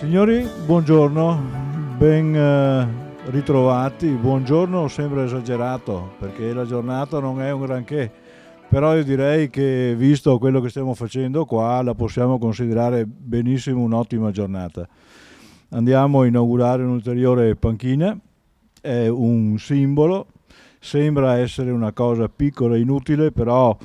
Signori, buongiorno, ben ritrovati. Buongiorno sembra esagerato perché la giornata non è un granché, però io direi che visto quello che stiamo facendo qua la possiamo considerare benissimo un'ottima giornata. Andiamo a inaugurare un'ulteriore panchina, è un simbolo, sembra essere una cosa piccola e inutile, però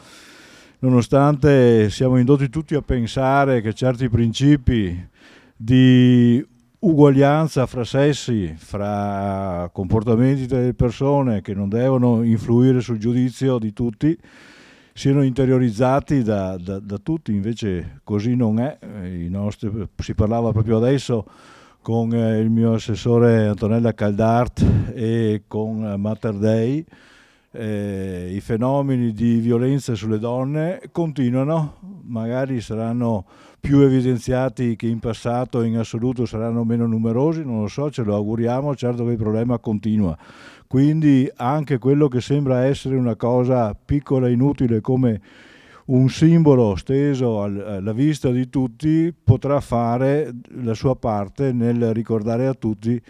nonostante siamo indotti tutti a pensare che certi principi di uguaglianza fra sessi, fra comportamenti delle persone che non devono influire sul giudizio di tutti, siano interiorizzati da tutti, invece così non è. Si parlava proprio adesso con il mio assessore Antonella Caldart e con Mater Dei. I fenomeni di violenza sulle donne continuano, magari saranno più evidenziati che in passato, in assoluto saranno meno numerosi, non lo so, ce lo auguriamo, certo che il problema continua. Quindi anche quello che sembra essere una cosa piccola e inutile come un simbolo steso alla vista di tutti potrà fare la sua parte nel ricordare a tutti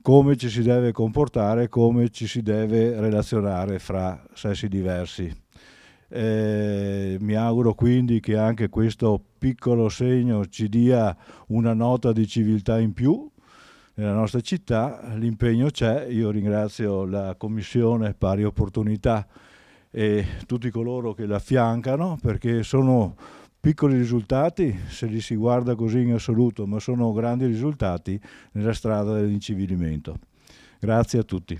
come ci si deve comportare, come ci si deve relazionare fra sessi diversi. Mi auguro quindi che anche questo piccolo segno ci dia una nota di civiltà in più nella nostra città. L'impegno c'è, io ringrazio la Commissione Pari Opportunità e tutti coloro che la affiancano, perché sono piccoli risultati se li si guarda così in assoluto, ma sono grandi risultati nella strada dell'incivilimento. Grazie a tutti.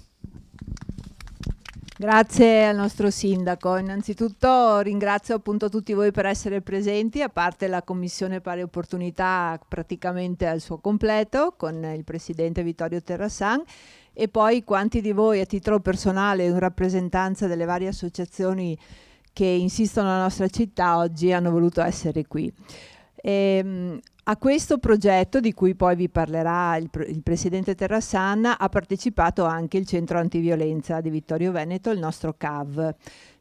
Grazie al nostro sindaco. Innanzitutto ringrazio appunto tutti voi per essere presenti, a parte la Commissione Pari Opportunità praticamente al suo completo, con il presidente Vittorio Terrassan, e poi quanti di voi a titolo personale in rappresentanza delle varie associazioni che insistono nella nostra città oggi hanno voluto essere qui. A questo progetto, di cui poi vi parlerà il presidente Terrassan, ha partecipato anche il Centro Antiviolenza di Vittorio Veneto, il nostro CAV.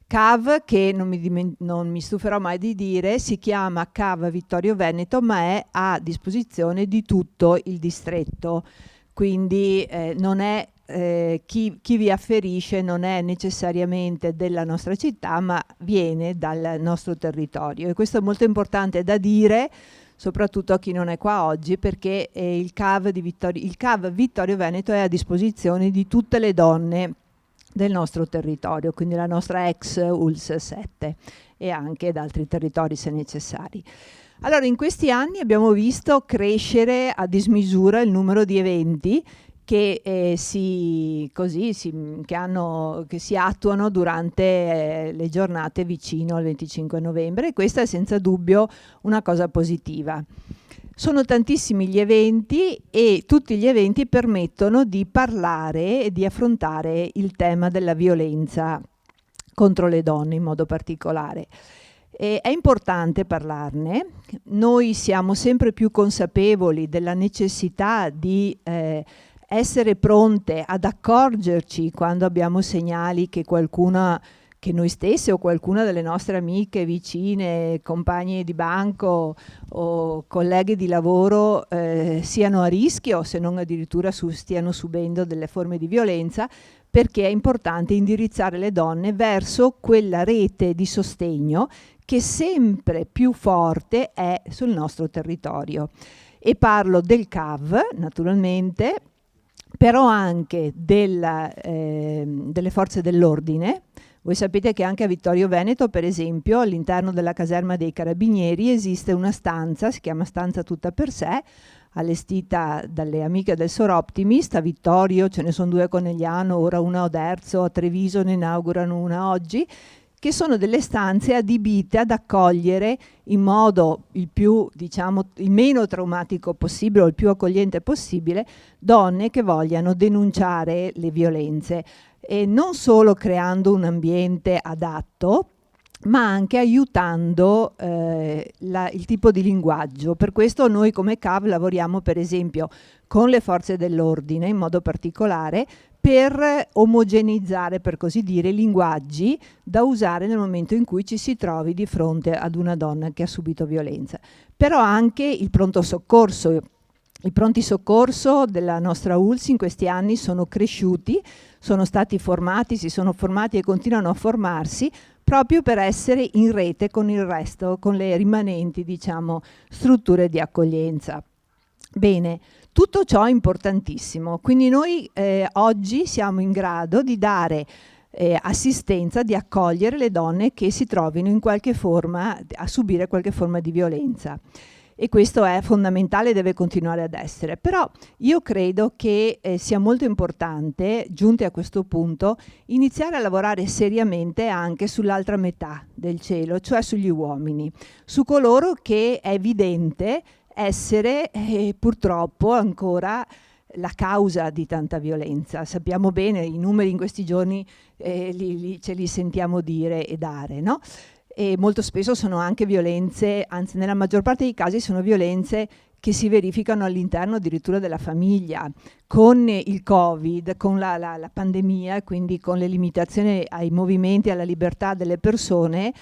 CAV, che non mi stuferò mai di dire, si chiama CAV Vittorio Veneto, ma è a disposizione di tutto il distretto. Quindi non è chi vi afferisce non è necessariamente della nostra città, ma viene dal nostro territorio, e questo è molto importante da dire soprattutto a chi non è qua oggi, perché il CAV Vittorio Veneto è a disposizione di tutte le donne del nostro territorio, quindi la nostra ex ULSS 7 e anche da altri territori se necessari. Allora, in questi anni abbiamo visto crescere a dismisura il numero di eventi che si attuano durante le giornate vicino al 25 novembre, e questa è senza dubbio una cosa positiva. Sono tantissimi gli eventi e tutti gli eventi permettono di parlare e di affrontare il tema della violenza contro le donne in modo particolare. È importante parlarne. Noi siamo sempre più consapevoli della necessità di essere pronte ad accorgerci quando abbiamo segnali che qualcuna, che noi stesse o qualcuna delle nostre amiche, vicine, compagni di banco o colleghe di lavoro siano a rischio, se non addirittura stiano subendo delle forme di violenza, perché è importante indirizzare le donne verso quella rete di sostegno che sempre più forte è sul nostro territorio. E parlo del CAV, naturalmente, però anche delle forze dell'ordine. Voi sapete che anche a Vittorio Veneto, per esempio, all'interno della caserma dei Carabinieri esiste una stanza, si chiama Stanza Tutta per Sé, allestita dalle amiche del Sor Optimist. A Vittorio ce ne sono 2 a Conegliano, ora una a Oderzo, a Treviso ne inaugurano una oggi, che sono delle stanze adibite ad accogliere in modo il meno traumatico possibile o il più accogliente possibile donne che vogliano denunciare le violenze, e non solo creando un ambiente adatto, ma anche aiutando il tipo di linguaggio. Per questo noi come CAV lavoriamo per esempio con le forze dell'ordine in modo particolare per omogeneizzare, per così dire, i linguaggi da usare nel momento in cui ci si trovi di fronte ad una donna che ha subito violenza. Però anche il pronto soccorso I pronti soccorso della nostra ULSS in questi anni sono cresciuti, sono stati formati, si sono formati e continuano a formarsi proprio per essere in rete con il resto, con le rimanenti, diciamo, strutture di accoglienza. Bene, tutto ciò è importantissimo, quindi noi oggi siamo in grado di dare assistenza, di accogliere le donne che si trovino in qualche forma a subire qualche forma di violenza. E questo è fondamentale, deve continuare ad essere. Però io credo che sia molto importante, giunti a questo punto, iniziare a lavorare seriamente anche sull'altra metà del cielo, cioè sugli uomini, su coloro che è evidente essere purtroppo ancora la causa di tanta violenza. Sappiamo bene, i numeri in questi giorni ce li sentiamo dire e dare, no? E molto spesso sono anche violenze, anzi nella maggior parte dei casi sono violenze che si verificano all'interno addirittura della famiglia. Con il Covid, con la pandemia, quindi con le limitazioni ai movimenti, alla libertà delle persone,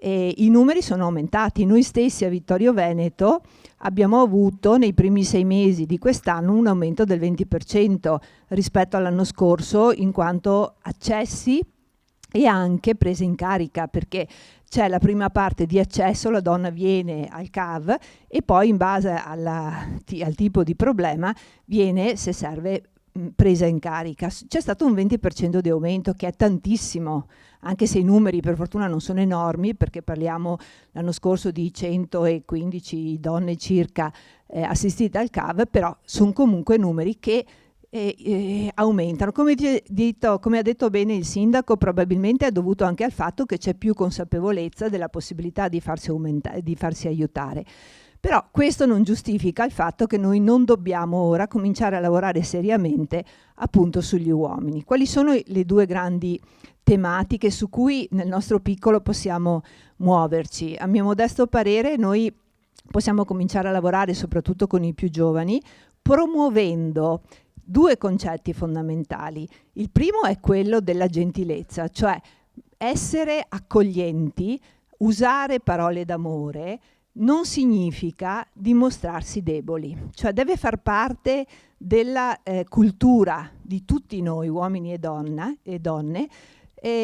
i numeri sono aumentati. Noi stessi a Vittorio Veneto abbiamo avuto nei primi 6 mesi di quest'anno un aumento del 20% rispetto all'anno scorso in quanto accessi e anche prese in carica, perché c'è la prima parte di accesso, la donna viene al CAV e poi in base al tipo di problema viene, se serve, presa in carica. C'è stato un 20% di aumento, che è tantissimo, anche se i numeri per fortuna non sono enormi, perché parliamo l'anno scorso di 115 donne circa assistite al CAV, però sono comunque numeri che aumentano. Come ha detto bene il sindaco, probabilmente è dovuto anche al fatto che c'è più consapevolezza della possibilità di farsi aiutare. Però questo non giustifica il fatto che noi non dobbiamo ora cominciare a lavorare seriamente appunto sugli uomini. Quali sono le 2 grandi tematiche su cui nel nostro piccolo possiamo muoverci? A mio modesto parere noi possiamo cominciare a lavorare soprattutto con i più giovani, promuovendo 2 concetti fondamentali. Il primo è quello della gentilezza, cioè essere accoglienti, usare parole d'amore non significa dimostrarsi deboli, cioè deve far parte della cultura di tutti noi, uomini e donne,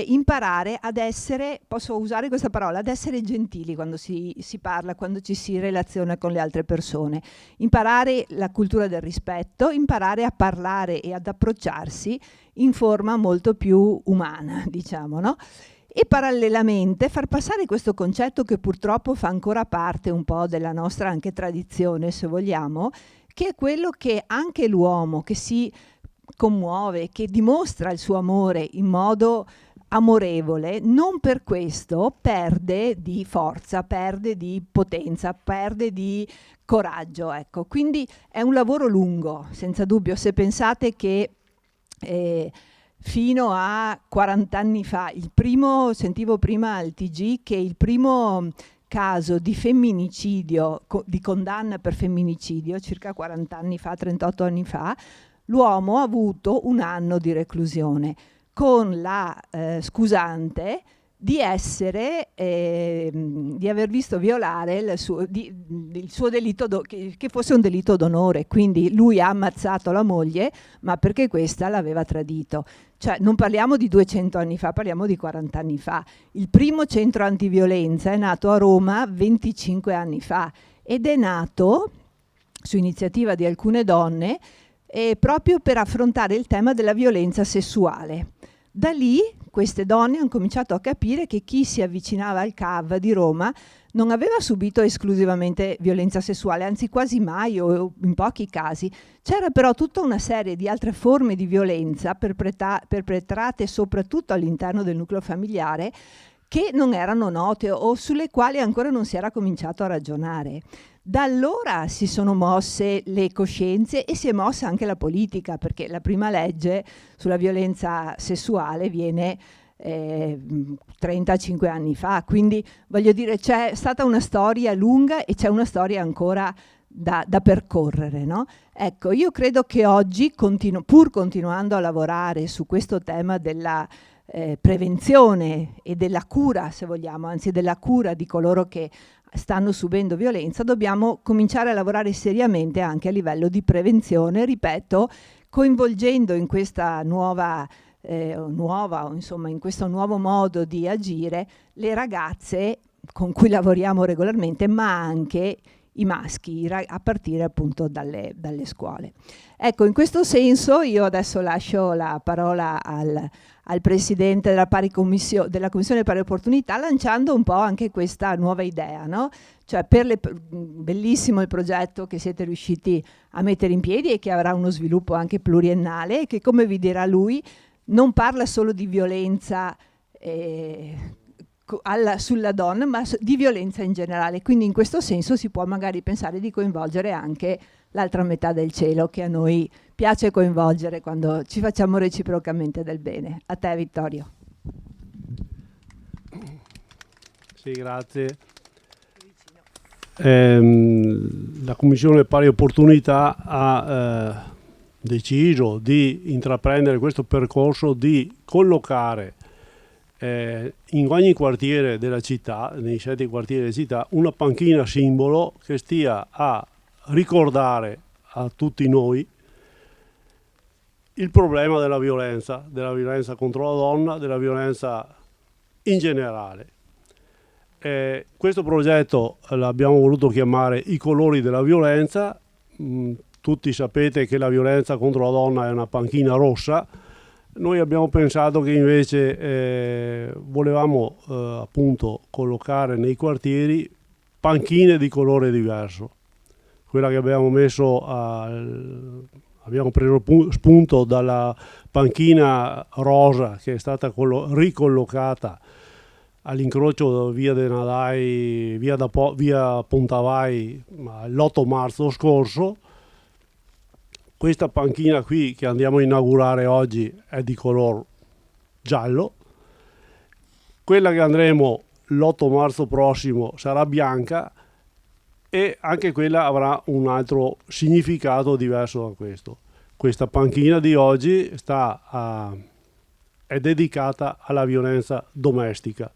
imparare ad essere, posso usare questa parola, ad essere gentili quando si parla, quando ci si relaziona con le altre persone, imparare la cultura del rispetto, imparare a parlare e ad approcciarsi in forma molto più umana, diciamo, no? E parallelamente far passare questo concetto che purtroppo fa ancora parte un po' della nostra anche tradizione, se vogliamo, che è quello che anche l'uomo che si commuove, che dimostra il suo amore in modo amorevole, non per questo perde di forza, perde di potenza, perde di coraggio, ecco. Quindi è un lavoro lungo, senza dubbio. Se pensate che fino a 40 anni fa, sentivo prima al TG che il primo caso di femminicidio, di condanna per femminicidio, circa 40 anni fa, 38 anni fa, l'uomo ha avuto 1 anno di reclusione, con la scusante di aver visto violare il suo delitto, che fosse un delitto d'onore. Quindi lui ha ammazzato la moglie, ma perché questa l'aveva tradito. Cioè non parliamo di 200 anni fa, parliamo di 40 anni fa. Il primo centro antiviolenza è nato a Roma 25 anni fa ed è nato su iniziativa di alcune donne proprio per affrontare il tema della violenza sessuale. Da lì queste donne hanno cominciato a capire che chi si avvicinava al CAV di Roma non aveva subito esclusivamente violenza sessuale, anzi quasi mai o in pochi casi. C'era però tutta una serie di altre forme di violenza perpetrate soprattutto all'interno del nucleo familiare che non erano note o sulle quali ancora non si era cominciato a ragionare. Da allora si sono mosse le coscienze e si è mossa anche la politica, perché la prima legge sulla violenza sessuale viene 35 anni fa, quindi voglio dire c'è stata una storia lunga e c'è una storia ancora da percorrere, no? Ecco, io credo che oggi, pur continuando a lavorare su questo tema della prevenzione e della cura, se vogliamo, anzi della cura di coloro che stanno subendo violenza, dobbiamo cominciare a lavorare seriamente anche a livello di prevenzione, ripeto, coinvolgendo in questa in questo nuovo modo di agire le ragazze con cui lavoriamo regolarmente, ma anche i maschi, a partire appunto dalle scuole. Ecco, in questo senso io adesso lascio la parola al presidente della Commissione Pari Opportunità, lanciando un po' anche questa nuova idea, no? Cioè, bellissimo il progetto che siete riusciti a mettere in piedi e che avrà uno sviluppo anche pluriennale e che, come vi dirà lui, non parla solo di violenza sulla donna, ma di violenza in generale. Quindi in questo senso si può magari pensare di coinvolgere anche l'altra metà del cielo, che a noi piace coinvolgere quando ci facciamo reciprocamente del bene. A te, Vittorio. Sì, grazie. La Commissione Pari Opportunità ha deciso di intraprendere questo percorso di collocare in ogni quartiere della città, nei 7 quartieri della città, una panchina simbolo che stia a ricordare a tutti noi il problema della violenza contro la donna, della violenza in generale. Questo progetto l'abbiamo voluto chiamare I colori della violenza. Tutti sapete che la violenza contro la donna è una panchina rossa. Noi abbiamo pensato che invece volevamo appunto collocare nei quartieri panchine di colore diverso. Quella che abbiamo messo abbiamo preso spunto dalla panchina rosa che è stata ricollocata all'incrocio via De Nadai, via Pontavai l'8 marzo scorso. Questa panchina qui che andiamo a inaugurare oggi è di color giallo. Quella che andremo l'8 marzo prossimo sarà bianca e anche quella avrà un altro significato diverso da questo. Questa panchina di oggi è dedicata alla violenza domestica.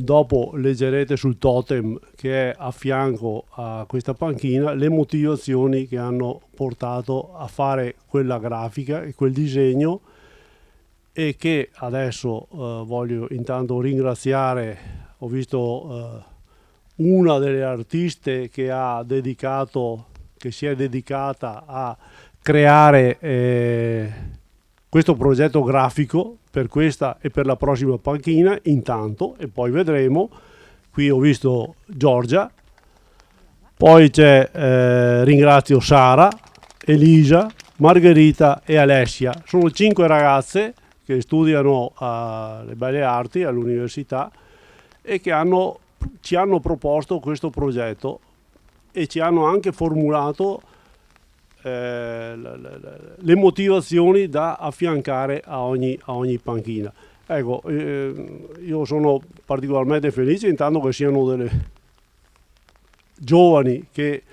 Dopo leggerete sul totem che è a fianco a questa panchina le motivazioni che hanno portato a fare quella grafica e quel disegno, e che adesso voglio intanto ringraziare. Ho visto una delle artiste che si è dedicata a creare questo progetto grafico per questa e per la prossima panchina intanto, e poi vedremo. Qui ho visto Giorgia, poi ringrazio Sara, Elisa, Margherita e Alessia. Sono 5 ragazze che studiano alle Belle Arti all'università e che ci hanno proposto questo progetto e ci hanno anche formulato le motivazioni da affiancare a ogni panchina. Ecco, io sono particolarmente felice intanto che siano delle giovani che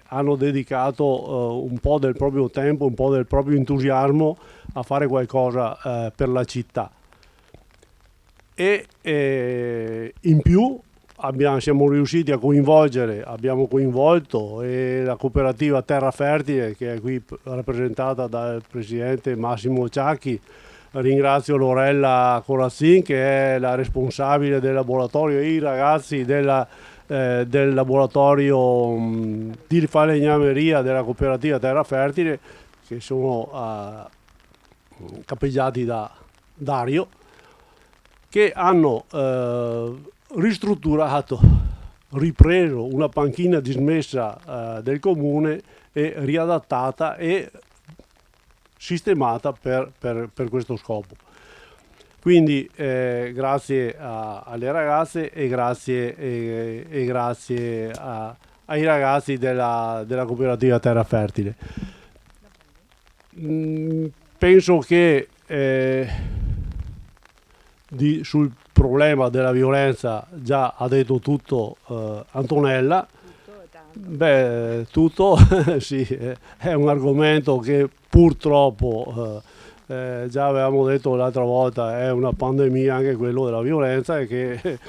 hanno dedicato un po' del proprio tempo, un po' del proprio entusiasmo a fare qualcosa per la città. E in più siamo riusciti a abbiamo coinvolto la cooperativa Terra Fertile, che è qui rappresentata dal presidente Massimo Ciacchi. Ringrazio Lorella Corazzin, che è la responsabile del laboratorio, e i ragazzi del laboratorio di falegnameria della cooperativa Terra Fertile, che sono capeggiati da Dario, che hanno ripreso una panchina dismessa del comune e riadattata e sistemata per questo scopo. Quindi grazie alle ragazze e grazie ai ragazzi della cooperativa Terra Fertile. Penso che sul problema della violenza già ha detto tutto Antonella. Tutto sì, è un argomento che purtroppo già avevamo detto l'altra volta, è una pandemia anche quello della violenza, e che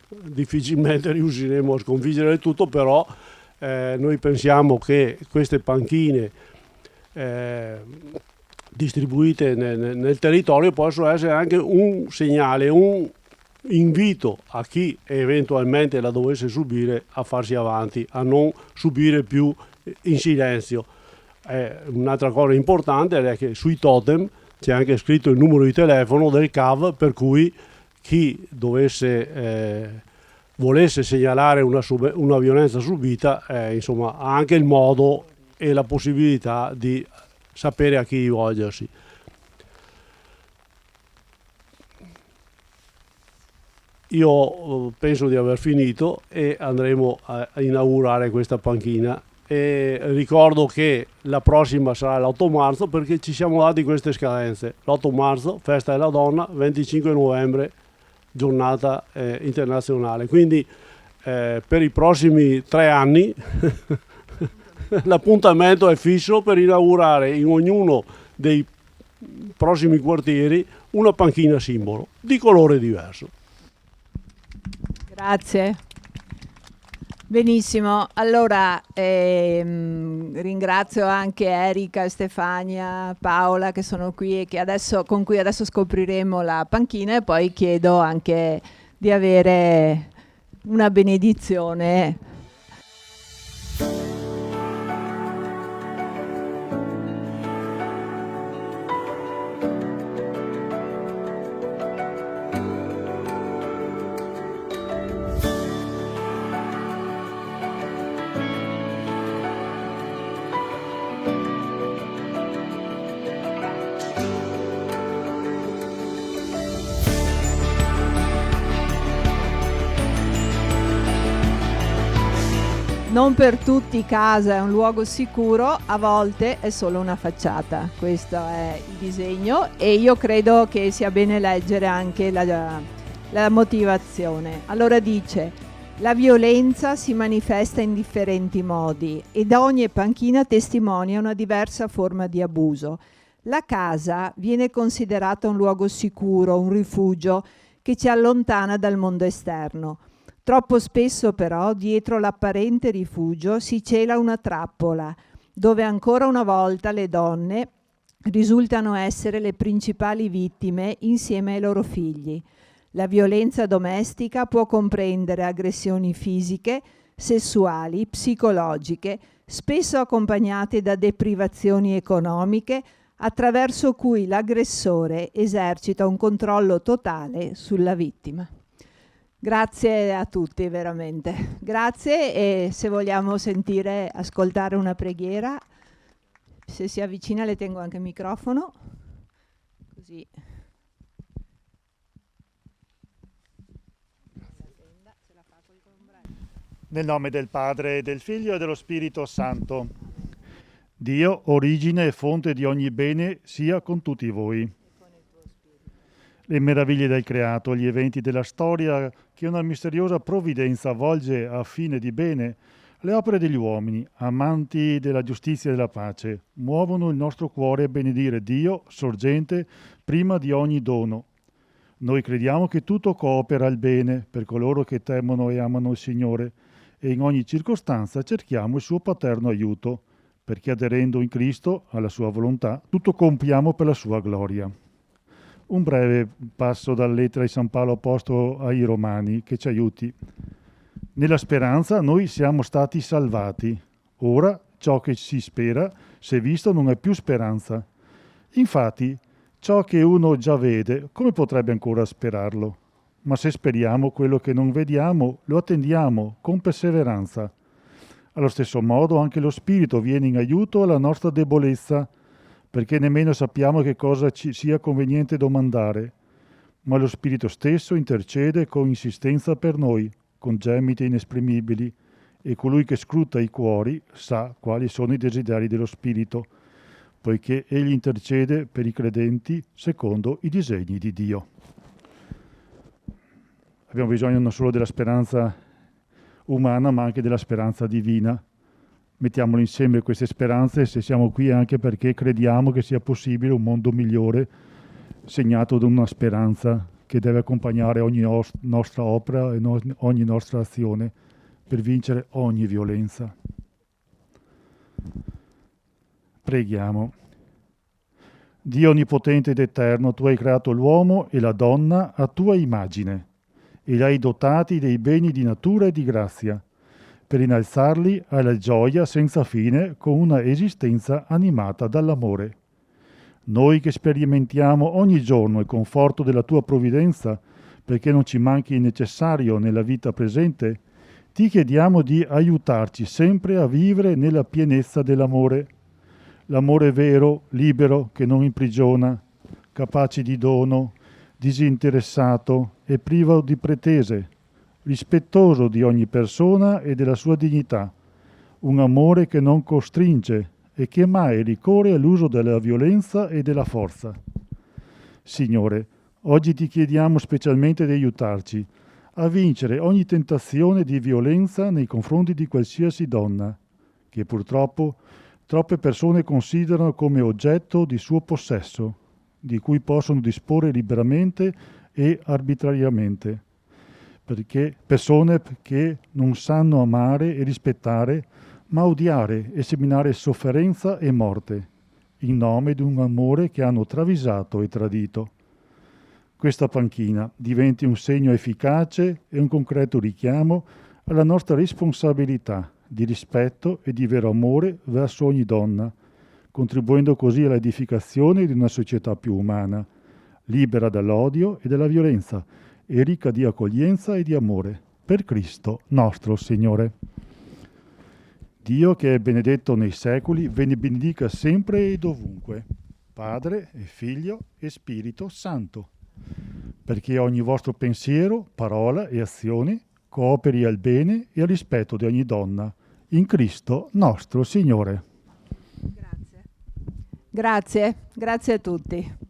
difficilmente riusciremo a sconfiggere il tutto, però noi pensiamo che queste panchine distribuite nel territorio possono essere anche un segnale, un invito a chi eventualmente la dovesse subire a farsi avanti, a non subire più in silenzio. Un'altra cosa importante è che sui totem c'è anche scritto il numero di telefono del CAV, per cui chi volesse segnalare una violenza subita, insomma, ha anche il modo e la possibilità di sapere a chi rivolgersi. Io penso di aver finito e andremo a inaugurare questa panchina. E ricordo che la prossima sarà l'8 marzo, perché ci siamo dati queste scadenze: l'8 marzo festa della donna, 25 novembre giornata internazionale, quindi per i prossimi 3 anni l'appuntamento è fisso per inaugurare in ognuno dei prossimi quartieri una panchina simbolo di colore diverso. Grazie. Benissimo, allora ringrazio anche Erika, Stefania, Paola che sono qui e con cui adesso scopriremo la panchina, e poi chiedo anche di avere una benedizione. Non per tutti casa è un luogo sicuro, a volte è solo una facciata. Questo è il disegno, e io credo che sia bene leggere anche la motivazione. Allora dice: la violenza si manifesta in differenti modi ed ogni panchina testimonia una diversa forma di abuso. La casa viene considerata un luogo sicuro, un rifugio che ci allontana dal mondo esterno. Troppo spesso però dietro l'apparente rifugio si cela una trappola, dove ancora una volta le donne risultano essere le principali vittime insieme ai loro figli. La violenza domestica può comprendere aggressioni fisiche, sessuali, psicologiche, spesso accompagnate da deprivazioni economiche, attraverso cui l'aggressore esercita un controllo totale sulla vittima. Grazie a tutti, veramente. Grazie, e se vogliamo ascoltare una preghiera, se si avvicina le tengo anche il microfono, così. Nel nome del Padre, del Figlio e dello Spirito Santo. Dio, origine e fonte di ogni bene, sia con tutti voi. Le meraviglie del creato, gli eventi della storia che una misteriosa provvidenza volge a fine di bene, le opere degli uomini, amanti della giustizia e della pace, muovono il nostro cuore a benedire Dio, sorgente prima di ogni dono. Noi crediamo che tutto coopera al bene per coloro che temono e amano il Signore, e in ogni circostanza cerchiamo il suo paterno aiuto, perché aderendo in Cristo alla sua volontà, tutto compiamo per la sua gloria. Un breve passo dalla lettera di San Paolo Apostolo ai Romani che ci aiuti. Nella speranza noi siamo stati salvati. Ora ciò che si spera, se visto, non è più speranza. Infatti, ciò che uno già vede, come potrebbe ancora sperarlo? Ma se speriamo quello che non vediamo, lo attendiamo con perseveranza. Allo stesso modo anche lo Spirito viene in aiuto alla nostra debolezza, perché nemmeno sappiamo che cosa ci sia conveniente domandare, ma lo Spirito stesso intercede con insistenza per noi, con gemiti inesprimibili, e colui che scruta i cuori sa quali sono i desideri dello Spirito, poiché egli intercede per i credenti secondo i disegni di Dio. Abbiamo bisogno non solo della speranza umana, ma anche della speranza divina, Mettiamolo insieme queste speranze, se siamo qui anche perché crediamo che sia possibile un mondo migliore, segnato da una speranza che deve accompagnare ogni nostra opera e ogni nostra azione per vincere ogni violenza. Preghiamo. Dio onnipotente ed eterno, tu hai creato l'uomo e la donna a tua immagine e li hai dotati dei beni di natura e di grazia, per innalzarli alla gioia senza fine con una esistenza animata dall'amore. Noi che sperimentiamo ogni giorno il conforto della tua provvidenza, perché non ci manchi il necessario nella vita presente, ti chiediamo di aiutarci sempre a vivere nella pienezza dell'amore. L'amore vero, libero, che non imprigiona, capace di dono, disinteressato e privo di pretese, rispettoso di ogni persona e della sua dignità, un amore che non costringe e che mai ricorre all'uso della violenza e della forza. Signore, oggi ti chiediamo specialmente di aiutarci a vincere ogni tentazione di violenza nei confronti di qualsiasi donna, che purtroppo troppe persone considerano come oggetto di suo possesso, di cui possono disporre liberamente e arbitrariamente. Perché persone che non sanno amare e rispettare, ma odiare e seminare sofferenza e morte, in nome di un amore che hanno travisato e tradito. Questa panchina diventi un segno efficace e un concreto richiamo alla nostra responsabilità di rispetto e di vero amore verso ogni donna, contribuendo così all'edificazione di una società più umana, libera dall'odio e dalla violenza, e ricca di accoglienza e di amore, per Cristo nostro Signore. Dio, che è benedetto nei secoli, ve ne benedica sempre e dovunque, Padre e Figlio e Spirito Santo, perché ogni vostro pensiero, parola e azione cooperi al bene e al rispetto di ogni donna, in Cristo nostro Signore. Grazie a tutti.